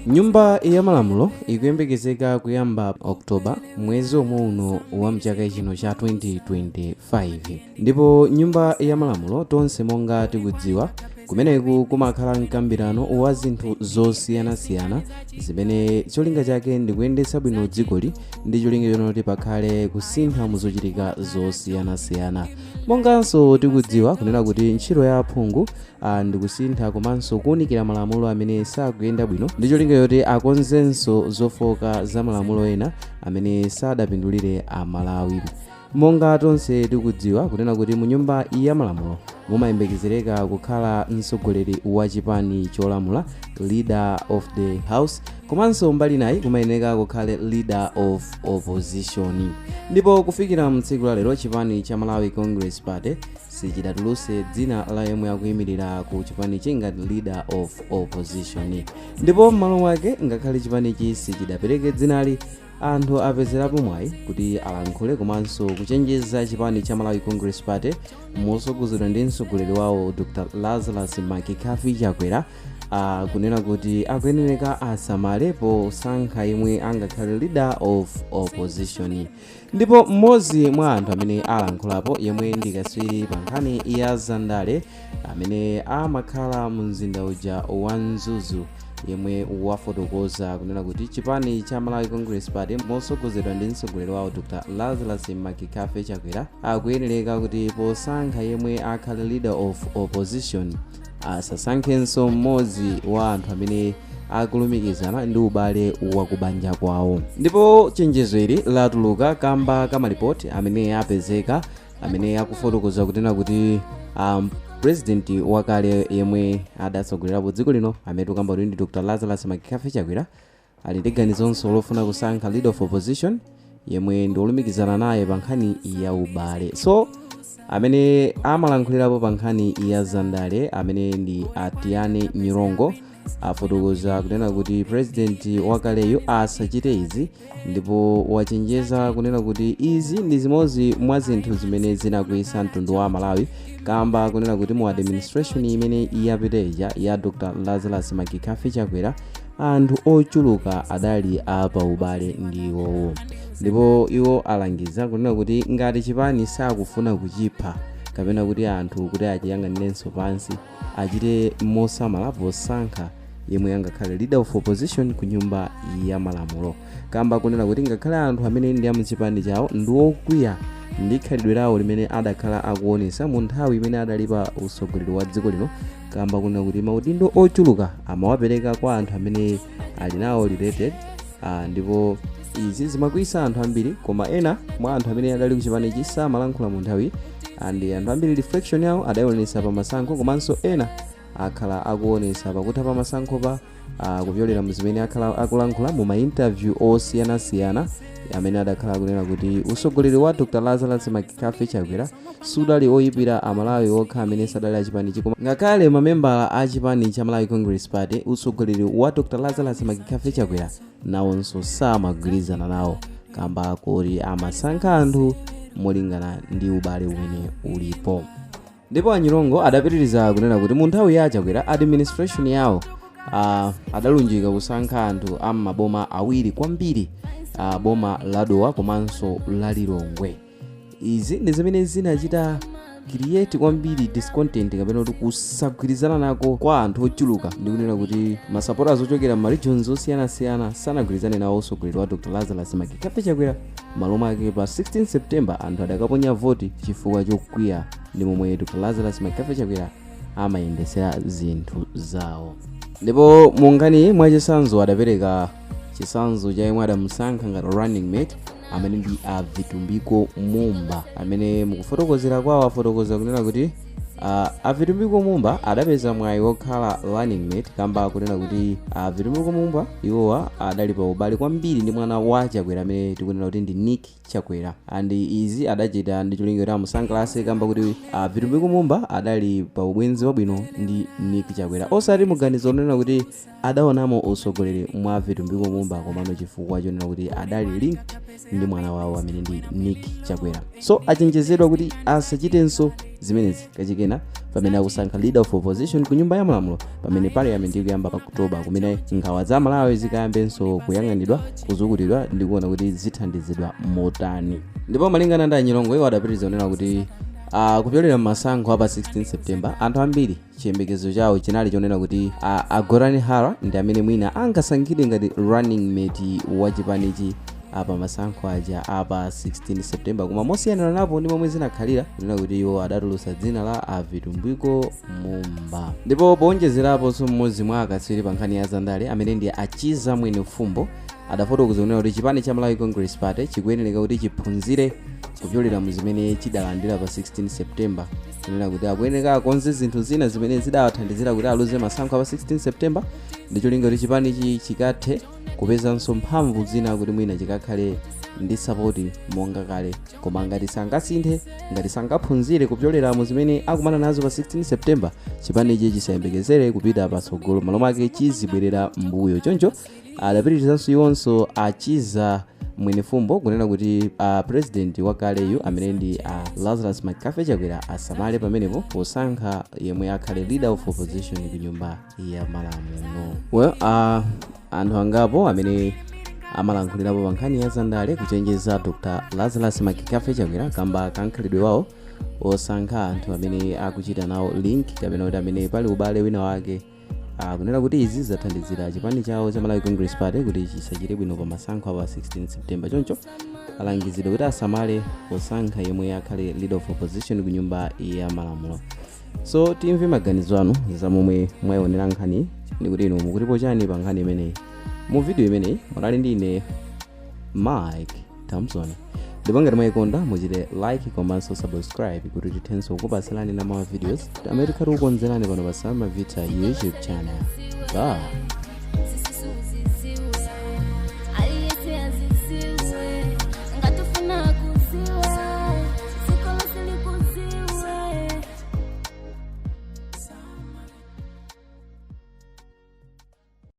Nyumba ya malamulo ikuyembekezeka kuyamba Oktoba mwezi omwe uno wa mchaka chino cha 2025 ndipo nyumba ya malamulo tonse monga tikudziwa kumeneku kumakhala mkambirano wa zinthu zosiyanasiyana zimene cholinga chake ndi kuyendetsa bwino dzikoli ndi cholinga choti pakhale kusintha muzochitika zosiyanasiyana. Monganso tikudziwa kunena kuti ntchito ya aphungu ndi kusintha komanso kuwunikira malamulo amene sakuyenda bwino ndi cholinga choti akonzenso zofoka za malamulo ena amene sadapindulire Amalawi. Monga tonse tikudziwa kunena kuti mu nyumba ya malamulo mumayembekezereka kukhala mtsogoleri wa chipani cholamula, leader of the house, komanso mbali nayi kumayeneka kukhale leader of opposition. Ndipo kufikira mtsiku la lero chipani cha Malawi Congress Party sichidatulutse dzina la yemwe akuyimirira ku chipani ngati leader of opposition. Ndipo m'malo mwake ngakhale chipanichi sichidapereke dzinali, anthu apezerapo mwayi kuti alankhule komanso kuchenjeza chipani cha Malawi Congress Party motsogozedwa ndi mtsogoleri wawo Dr. Lazarus Chakwera kunena kuti akuyenera asamale posankha yemwe angakhale leader of opposition. Ndipo mmodzi mwa anthu amene alankhulapo yemwe ndi katswiri pa nkhani ya zandale amene amakhala mu mzinda uja wa Mzuzu yemwe wafotokoza kunena kuti chipani cha Malawi Congress Party motsogozedwa ndi mtsogoleri wawo Dr. Lazarus Chakwera akuyenera kuti posankha yemwe akhale leader of opposition asasankhenso mmodzi wa anthu amene akulumikizana ndi ubale wakubanja kwawo. Ndipo chenjezo ili latuluka kamba kamalipoti amene apezeka amene akufotokoza kunena kuti president wakale yemwe adatsogolerapo dziko lino amene tukamba kuti ndi Dr. Lazarus Chakwera ali ndi ganizonso lofuna kusankha leader of opposition yemwe ndi olumikizana naye pa nkhani ya ubale. So amene amalankhulirapo pa nkhani ya zandale amene ndi Atiane Nyirongo afotokoza kunena kuti president wakaleyo asachite izi, ndipo wachenjeza kunena kuti izi ndi zimodzi mwa zinthu zimene zinakwiyitsa mtundu wa Malawi kamba kunena kuti mu administration imene yapiteja ya Dr. Lazarus Chakwera anthu ochuluka adali apa ubale ndiwowo. Ndipo iwo alangiza kunena kuti ngati chipani sakufuna kuchipha kapena kuti anthu kuti achiyang'anirenso pansi achite mosamala posankha yemwe angakhale leader of opposition ku nyumba ya malamulo kamba kunena kuti ngakhale anthu amene ndi amchipani chawo ndi okwiya ndi khalidwe lawo limene adakhala akuonesa mu nthawi imene adalipa utsogoleri wa dziko lino kamba kunena kuti maudindo ochuluka amawapereka kwa anthu amene ali nawo related ndipo izi zimakwiyitsa anthu ambiri, koma ena mwa anthu amene adali ku chipanichi samalankhula mu nthawi ndi anthu ambiri reflection yawo adayionesa pa masankho komanso ena akhala akuonesa pakutha pa masankho pa kupyolera muzimene akhala akulankhula mu ma-interview osiyanasiyana amene adakhala kunena kuti utsogoleri wa Dr. Lazarus Chakwera sudali oyipira Amalawi okha amene sadali achipanichi, koma ngakhale mamembala a chipani cha Malawi Congress Party utsogoleri wa Dr. Lazarus Chakwera nawonso samagwirizana nawo kamba kuti amasankha anthu molingana ndi ubale umene ulipo. Ndipo Anyirongo adapitiriza kunena kuti mu nthawi ya Chakwera administration yawo adalunjika kusankha anthu am'maboma awiri kwambiri, boma la Dowa komanso la Lilongwe. Izi ndi zimene zinachita create kwambiri discontent kapena kuti kusagwirizana nako kwa anthu ochuluka ndi kunena kuti masupporters ochokera ma regions osiyanasiyana sanagwirizane nawo utsogoleri wa Dr. Lazarus Chakwera. Malo mwake pa 16 September anthu adakaponya voti chifukwa chokwiya ndi momwe Dr. Lazarus Chakwera amayendesera zinthu zawo. Ndipo mungani mwachisanzo adapereka chisanzo cha yemwe adamusankha ngati running mate amene ndi Avitumbiko Mumba amene mukufotokozera kwawo afotokoza kunena kuti Avitumbiko Mumba adapeza mwayi wokhala running mate kamba kunena kuti Avitumbiko Mumba iwowa adali pa ubale kwambiri ndi mwana wa Chakwera amene tikunena kuti ndi Nick Chakwera, andi izi adachita ndi cholinga kuti amusangalatse kamba kuti Avitumbiko Mumba adali pa ubwenzi wabwino ndi Nick Chakwera, osati muganizo onena kuti adaonamo utsogoleri mwa Avitumbiko Mumba komano chifukwa chonena kuti adali linked ndi mwana wawo amene ndi Nick Chakwera. So achenjezedwa kuti asachitenso zimenezi kachikena pamene akusankha leader of opposition ku nyumba ya malamulo pamene parliament ikuyamba pa Oktoba kumene nkhawa za Malawi zikayambenso kuyang'anidwa kuzukutidwa ndi kuona kuti zithandizidwa motani. Ndipo malingana ndi anyilongo iwo adapitiriza kunena kuti kupyolera masankho apa 16 September anthu ambiri chiyembekezo chawo chinali chonena kuti Agorani Hara ndi amene mwina angasankhidwe ngati running mate wa chipanichi apa masankho aja apa 16 September koma mosiyana napo ndi momwe zinakhalira kunena kuti iwo adatulutsa dzina la Avitumbwiko Mumba. Ndipo powonjezerapo mmodzi mwa akatswiri pa nkhani ya zandale amene ndi Achiza Mwene Fumbo adafotokoza kunena kuti chipani cha Malawi Congress Party chikuyenera kuti chiphunzire kupyolera mu zimene chidalandira pa 16 September kunena kuti akuyenera akonze zinthu zina zimene zidawathandizira kuti aluze masankho pa 16 September ndi cholinga kuti chipanichi chikathe kupezanso mphamvu zina kuti mwina chikakhale ndi sapoti monga kale koma ngati sangasinthe ngati sangaphunzire kupyolera mu zimene akumana nazo pa 16 September chipanichi chisayembekezere kupita patsogolo malo mwake chizibwerera mbuyo. Choncho adapitirizanso iwonso Achiza Mwene Fumbo kunena kuti president wakaleyu amene ndi Lazarus Makafe Chakwera asamale pamenepo posankha yemwe akhale leader of opposition ku nyumba ya malamulo. Well, anthu angapo amene amalankhulirapo pa nkhani ya zandale kuchenjeza Dr. Lazarus Makafe Chakwera kamba kankhalidwe wawo osankha anthu amene akuchita nawo link kapena kuti amene pali ubale wina wake kunena kuti izi zathandizira chipani chawo cha Malawi Congress Party kuti chisachite bwino pa masankho pa 16 September. Choncho alangizidwa kuti asamale posankha yemwe akhale leader of opposition ku nyumba ya malamulo. So timve maganizo anu za momwe mwayionera nkhani ndi kuti inu mukutipo chani pa nkhani imeneyi. Mu video imeneyi munali ndi ine Mike Thompson. Ndipo ngati mwayikonda muchite like komanso subscribe kuti tithenso kukupatsirani na mawa videos amene tikhati kukonzerani pano pa Sama Vita YouTube channel. Bye.